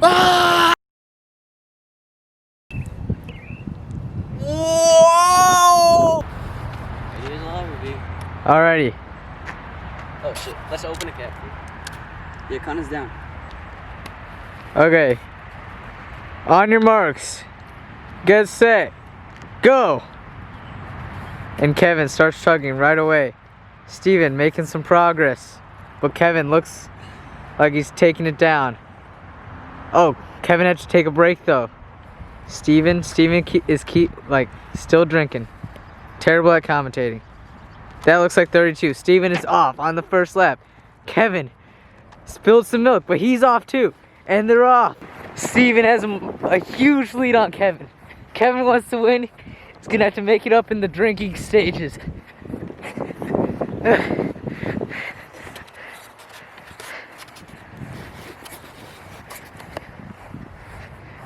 Ah! Whoa! Alrighty. Oh shit, let's open a cap. Yeah, Connor's down. Okay. On your marks. Get set. Go! And Kevin starts chugging right away. Steven making some progress. But Kevin looks like he's taking it down. Oh, Kevin had to take a break though. Steven is still drinking. Terrible at commentating. That looks like 32. Steven is off on the first lap. Kevin spilled some milk, but he's off too. And they're off. Steven has a huge lead on Kevin. Kevin wants to win. He's gonna have to make it up in the drinking stages.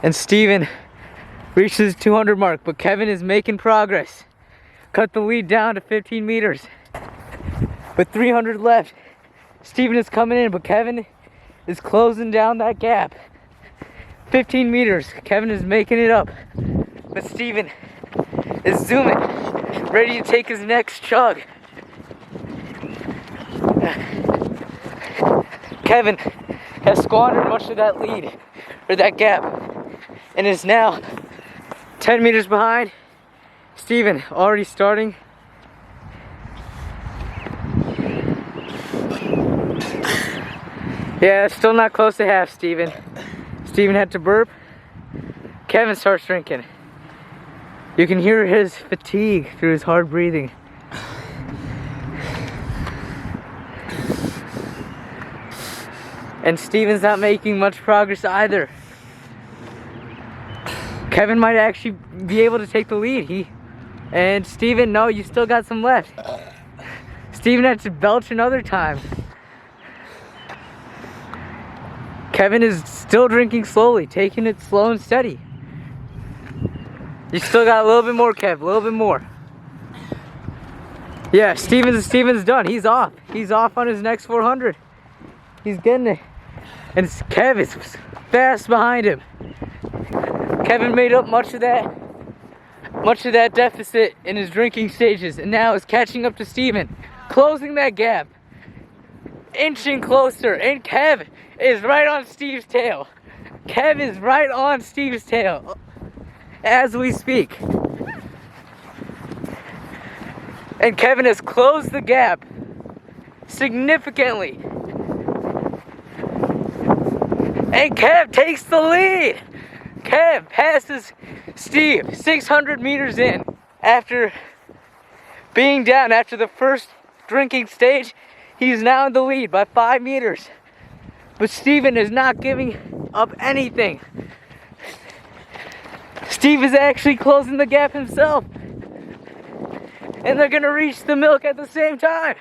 And Steven reaches the 200 mark, but Kevin is making progress. Cut the lead down to 15 meters. With 300 left, Steven is coming in, but Kevin is closing down that gap. 15 meters, Kevin is making it up. But Steven is zooming, ready to take his next chug. Kevin has squandered much of that lead, or that gap, and is now 10 meters behind. Steven already starting. Yeah, still not close to half, Steven. Steven had to burp. Kevin starts drinking. You can hear his fatigue through his hard breathing. And Steven's not making much progress either. Kevin might actually be able to take the lead. And Steven, no, you still got some left. Steven had to belch another time. Kevin is still drinking slowly, taking it slow and steady. You still got a little bit more, Kev, a little bit more. Yeah, Steven's done. He's off. He's off on his next 400. He's getting it. And Kev is fast behind him. Kevin made up much of that deficit in his drinking stages, and now is catching up to Steven, closing that gap, inching closer, and Kev is right on Steve's tail. Kev is right on Steve's tail as we speak. And Kevin has closed the gap significantly. And Kev takes the lead. Kev passes Steve 600 meters in after being down after the first drinking stage. He's now in the lead by 5 meters. But Steven is not giving up anything. Steve is actually closing the gap himself. And they're gonna reach the milk at the same time.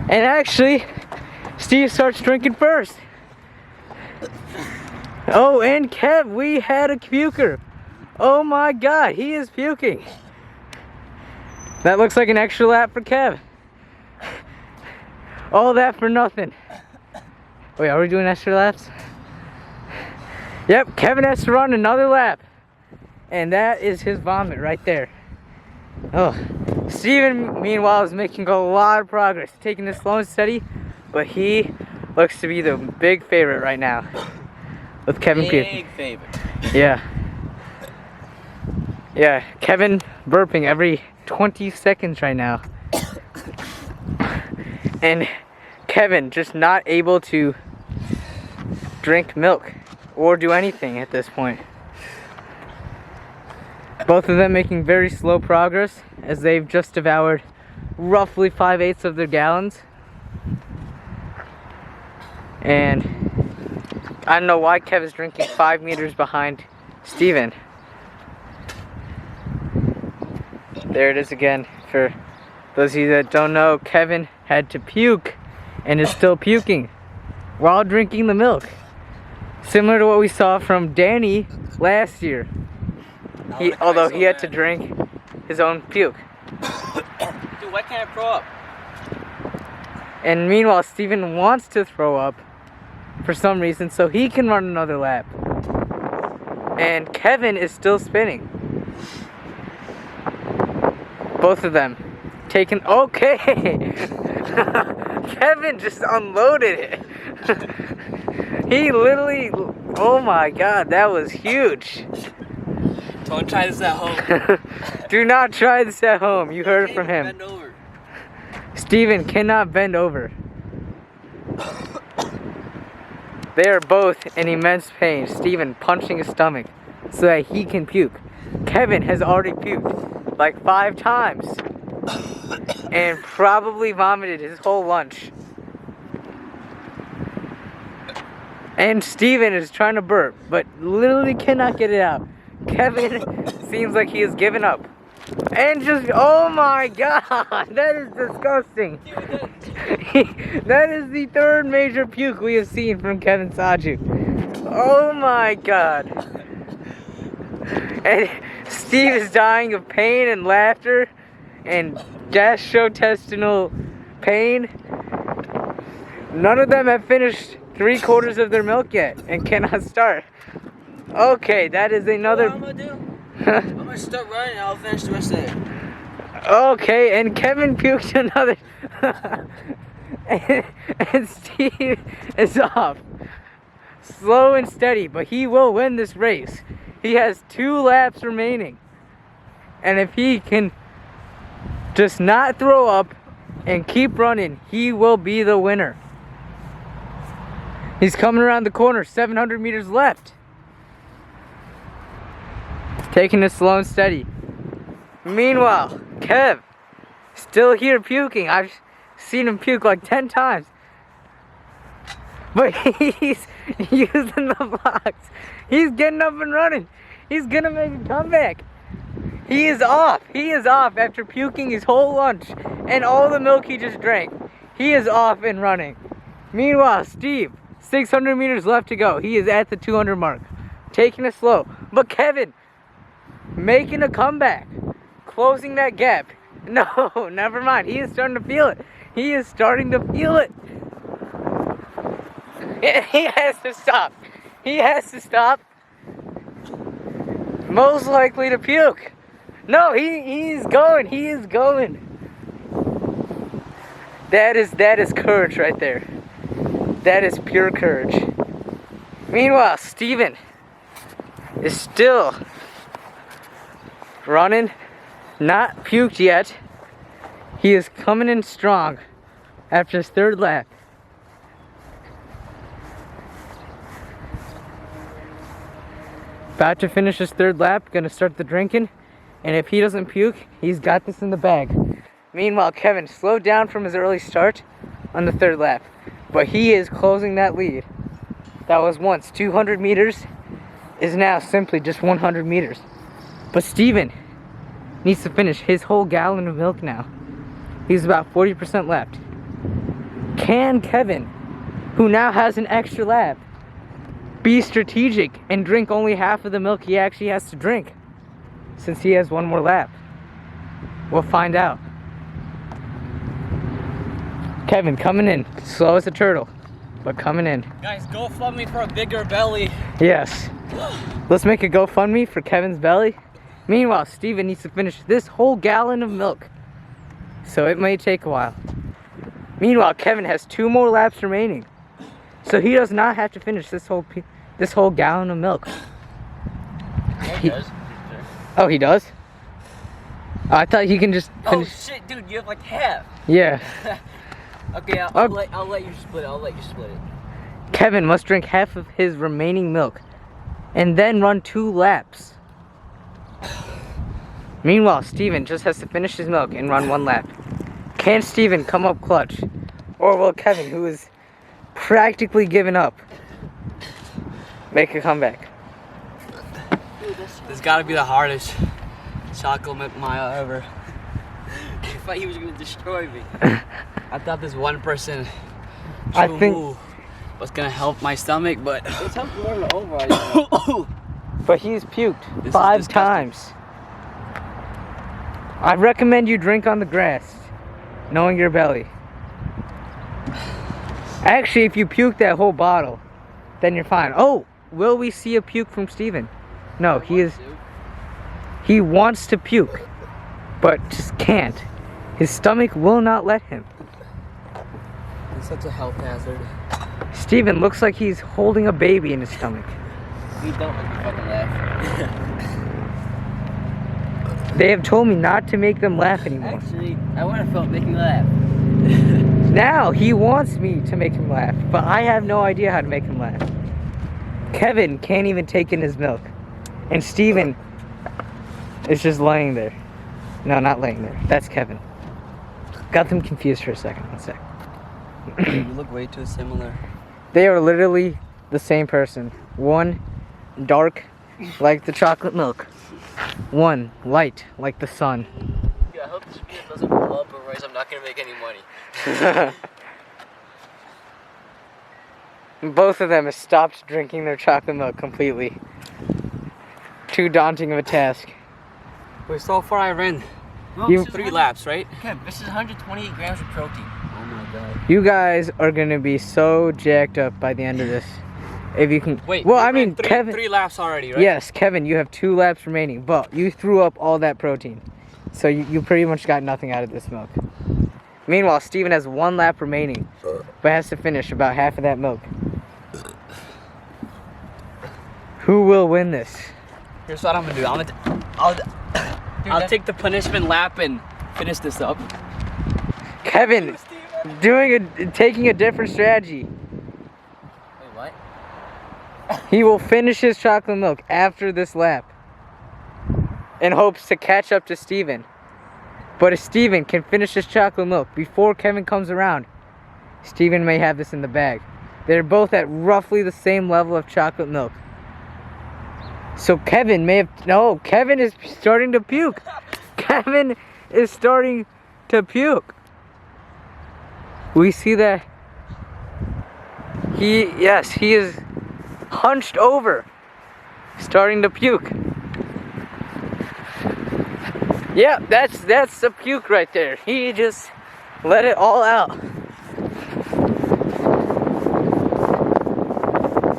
And actually, Steve starts drinking first. Oh, and Kev, we had a puker. Oh my God, he is puking. That looks like an extra lap for Kev. All that for nothing. Wait, are we doing extra laps? Yep, Kevin has to run another lap. And that is his vomit right there. Oh, Steven, meanwhile, is making a lot of progress, taking this slow and steady, but he looks to be the big favorite right now with Kevin puking. Big favorite. Yeah. Yeah, Kevin burping every 20 seconds right now. And Kevin just not able to drink milk or do anything at this point. Both of them making very slow progress as they've just devoured roughly 5/8 of their gallons. And I don't know why Kevin's drinking 5 meters behind Steven. There it is again. For those of you that don't know, Kevin had to puke and is still puking while drinking the milk. Similar to what we saw from Danny last year. Although he had to drink his own puke. Dude, why can't I throw up? And meanwhile, Steven wants to throw up for some reason so he can run another lap. And Kevin is still spinning. Both of them taking. Okay! Kevin just unloaded it. He literally. Oh my god, that was huge. Don't try this at home. Do not try this at home. You heard it from him. Bend over. Steven cannot bend over. They are both in immense pain. Steven punching his stomach so that he can puke. Kevin has already puked like 5 times and probably vomited his whole lunch. And Steven is trying to burp, but literally cannot get it out. Kevin seems like he has given up. And just, oh my god, that is disgusting. That is the 3rd major puke we have seen from Kevin Saju. Oh my god. And Steve is dying of pain and laughter and gastrointestinal pain. None of them have finished 3/4 of their milk yet and cannot start. Okay, that is another. What I'm gonna do? I'm gonna start running and I'll finish the rest of it. Okay, and Kevin puked another. and Steve is off. Slow and steady, but he will win this race. He has 2 laps remaining. And if he can just not throw up and keep running, he will be the winner. He's coming around the corner, 700 meters left. Taking it slow and steady. Meanwhile, Kev, still here puking. I've seen him puke like 10 times. But he's using the blocks. He's getting up and running. He's gonna make a comeback. He is off. He is off after puking his whole lunch and all the milk he just drank. He is off and running. Meanwhile, Steve, 600 meters left to go. He is at the 200 mark. Taking it slow. But Kevin, making a comeback. Closing that gap. No, never mind. He is starting to feel it. He is starting to feel it. He has to stop. He has to stop. Most likely to puke. No, he's going. He is going. That is courage right there. That is pure courage. Meanwhile, Steven is still running. Not puked yet. He is coming in strong after his 3rd lap. About to finish his 3rd lap, gonna start the drinking, and if he doesn't puke, he's got this in the bag. Meanwhile, Kevin slowed down from his early start on the 3rd lap, but he is closing that lead. That was once 200 meters, is now simply just 100 meters. But Steven needs to finish his whole gallon of milk now. He's about 40% left. Can Kevin, who now has an extra lap, be strategic and drink only half of the milk he actually has to drink, since he has 1 more lap? We'll find out. Kevin coming in, slow as a turtle, but coming in. Guys, GoFundMe for a bigger belly. Yes. Let's make a GoFundMe for Kevin's belly. Meanwhile, Steven needs to finish this whole gallon of milk, so it may take a while. Meanwhile, Kevin has 2 more laps remaining, so he does not have to finish this whole gallon of milk. Yeah, he does. Oh, he does? I thought he can just finish. Oh shit, dude, you have like half. Yeah. Okay, I'll let you split it. I'll let you split it. Kevin must drink half of his remaining milk and then run 2 laps. Meanwhile, Steven just has to finish his milk and run 1 lap. Can Steven come up clutch? Or will Kevin, who is practically given up, make a comeback? This gotta be the hardest chocolate milk mile ever. I thought he was gonna destroy me. I thought this 1% I think was gonna help my stomach, but it's helped more than over. But he's puked 5 times. I recommend you drink on the grass. knowing your belly. Actually, if you puke that whole bottle, then you're fine. Oh, will we see a puke from Steven? No, he wants to puke, but just can't. His stomach will not let him. It's such a health hazard. Steven looks like he's holding a baby in his stomach. You don't make me fucking laugh. They have told me not to make them laugh anymore. Actually, I want to feel make me laugh. Now he wants me to make him laugh, but I have no idea how to make him laugh. Kevin can't even take in his milk. And Steven is just laying there. No, not laying there. That's Kevin. Got them confused for a second. One sec. You look way too similar. They are literally the same person. One dark like the chocolate milk. One light like the sun. Yeah, I hope this video doesn't blow up, otherwise I'm not gonna make any money. Both of them have stopped drinking their chocolate milk completely. Too daunting of a task. Wait, so far I ran You- 3 laps, right? Okay, this is 128 grams of protein. Oh my god. You guys are gonna be so jacked up by the end of this. If you can. Wait, well, we I ran mean, three, Kevin. 3 laps already, right? Yes, Kevin, you have 2 laps remaining, but you threw up all that protein. So you pretty much got nothing out of this milk. Meanwhile, Steven has 1 lap remaining, but has to finish about half of that milk. Who will win this? Here's what I'm gonna do. I'll take the punishment lap and finish this up. Kevin, taking a different strategy. Wait, what? He will finish his chocolate milk after this lap in hopes to catch up to Steven. But if Steven can finish his chocolate milk before Kevin comes around, Steven may have this in the bag. They're both at roughly the same level of chocolate milk. So Kevin may have... No, Kevin is starting to puke. Kevin is starting to puke. We see that he is hunched over, starting to puke. Yeah, that's a puke right there. He just let it all out.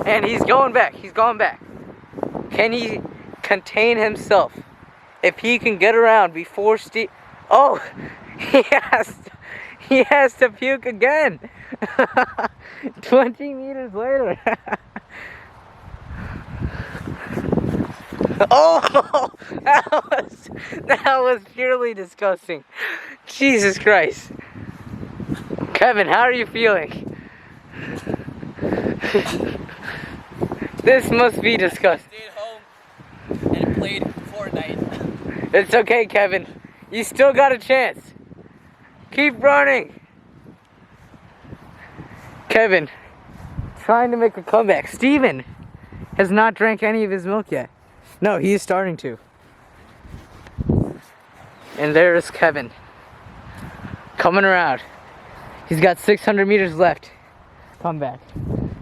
And he's going back. He's going back. Can he contain himself? If he can get around before Steve... Oh! He has to puke again! 20 meters later. Oh! That was purely disgusting. Jesus Christ. Kevin, how are you feeling? This must be disgusting. Stayed home and played Fortnite. It's okay, Kevin. You still got a chance. Keep running. Kevin, trying to make a comeback. Steven has not drank any of his milk yet. No, he is starting to. And there is Kevin. Coming around. He's got 600 meters left. Come back.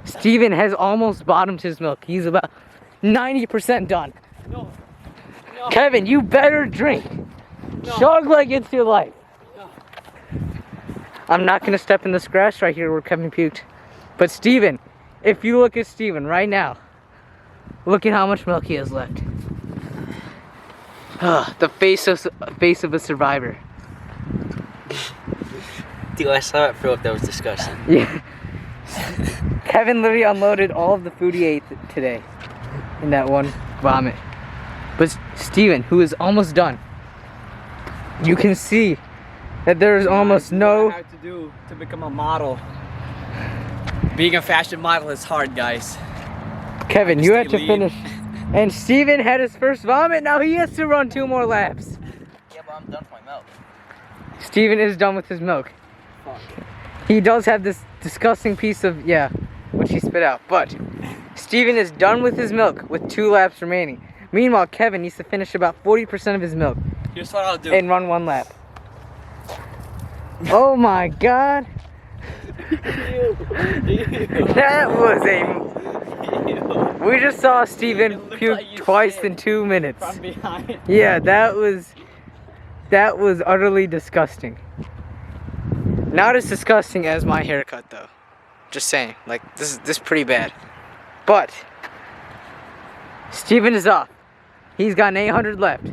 Steven has almost bottomed his milk. He's about 90% done. No. No. Kevin, you better drink. No. Chug like it's your life. No. I'm not going to step in this grass right here where Kevin puked. But Steven, if you look at Steven right now, look at how much milk he has left. The face of a survivor. Dude, I saw it throw up. That was disgusting. Yeah. Kevin literally unloaded all of the food he ate today in that one vomit. But Steven, who is almost done, you can see that there is almost no... What I have to do to become a model. Being a fashion model is hard, guys. Kevin, you had to Stay finish. And Steven had his first vomit. Now he has to run 2 more laps. Yeah, but I'm done with my milk. Steven is done with his milk. Fuck. He does have this disgusting piece of, yeah, which he spit out. But Steven is done with his milk with 2 laps remaining. Meanwhile, Kevin needs to finish about 40% of his milk Here's what I'll do. and run 1 lap. Oh my god. That was a... We just saw Steven puke like you twice shit. in 2 minutes. From behind. Yeah, that was utterly disgusting. Not as disgusting as my haircut though. Just saying, like this is pretty bad. But Steven is off. He's got an 800 left.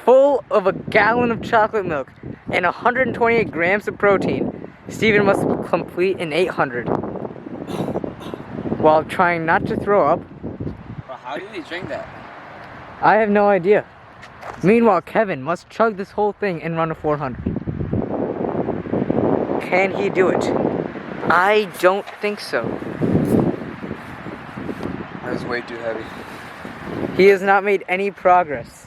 Full of a gallon of chocolate milk and 128 grams of protein. Steven must complete an 800 while trying not to throw up. Bro, how do they drink that? I have no idea. Meanwhile, Kevin must chug this whole thing and run a 400. Can he do it? I don't think so. That was way too heavy. He has not made any progress.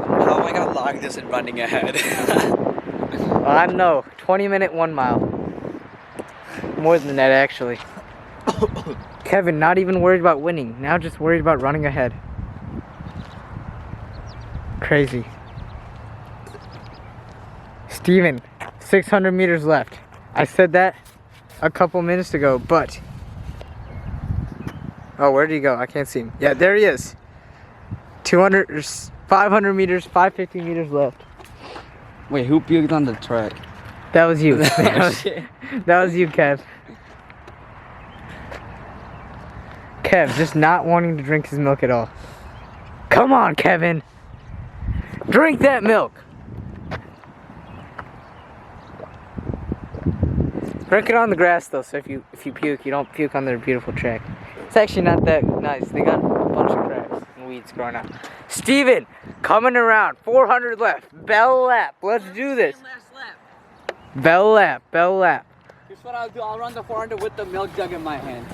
How am I gonna log this in running ahead? I don't know. 20-minute 1 mile. More than that, actually. Kevin, not even worried about winning. Now just worried about running ahead. Crazy. Steven, 600 meters left. I said that a couple minutes ago, but... Oh, where did he go? I can't see him. Yeah, there he is. 500 meters, 550 meters left. Wait, who puked on the track? That was you. Oh, shit. That was you, Kev. Kev, just not wanting to drink his milk at all. Come on, Kevin. Drink that milk. Drink it on the grass though, so if you puke, you don't puke on their beautiful track. It's actually not that nice. They got a bunch of crabs and weeds growing up. Steven, coming around. 400 left. Bell lap. Let's do this. Last lap. Bell lap. Bell lap. Here's what I'll do. I'll run the 400 with the milk jug in my hand.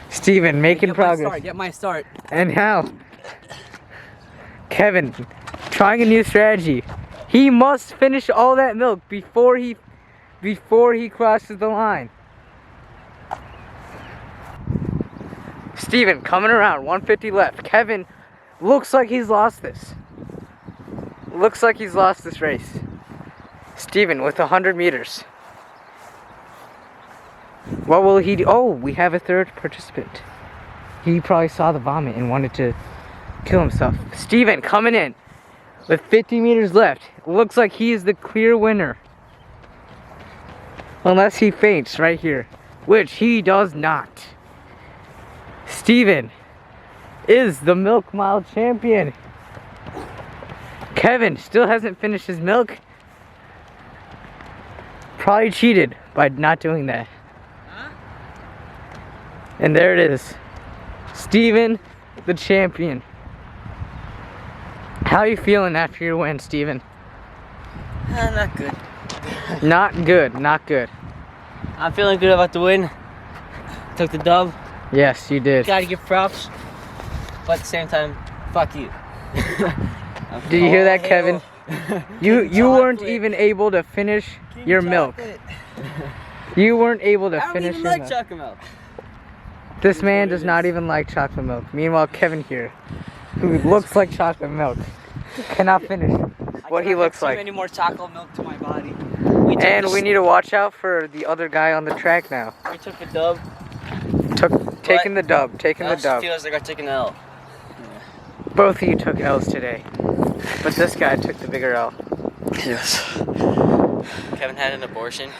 Steven, making progress. Get my start. And now, Kevin, trying a new strategy. He must finish all that milk before he crosses the line. Steven, coming around, 150 left. Kevin looks like he's lost this. Looks like he's lost this race. Steven with 100 meters. What will he do? Oh, we have a third participant. He probably saw the vomit and wanted to kill himself. Steven coming in with 50 meters left. Looks like he is the clear winner. Unless he faints right here, which he does not. Steven is the milk mile champion. Kevin still hasn't finished his milk. Probably cheated by not doing that. And there it is. Steven, the champion. How are you feeling after your win, Steven? Not good. Not good, not good. I'm feeling good about the win. Took the dub. Yes, you did. Gotta give props. But at the same time, fuck you. Did you hear that, Kevin? You weren't even able to finish your milk. You weren't able to finish your milk. Chocolate milk. This man does not even like chocolate milk. Meanwhile, Kevin here, who looks like chocolate milk, cannot finish what he looks like. Any more chocolate milk to my body. And we need to watch out for the other guy on the track now. We took the dub. Taking the dub. Taking the dub. Feels like I took an L. Both of you took L's today, but this guy took the bigger L. Yes. Kevin had an abortion.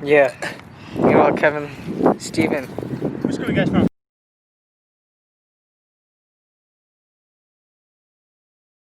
Yeah. Meanwhile, Steven. Where's you guys from?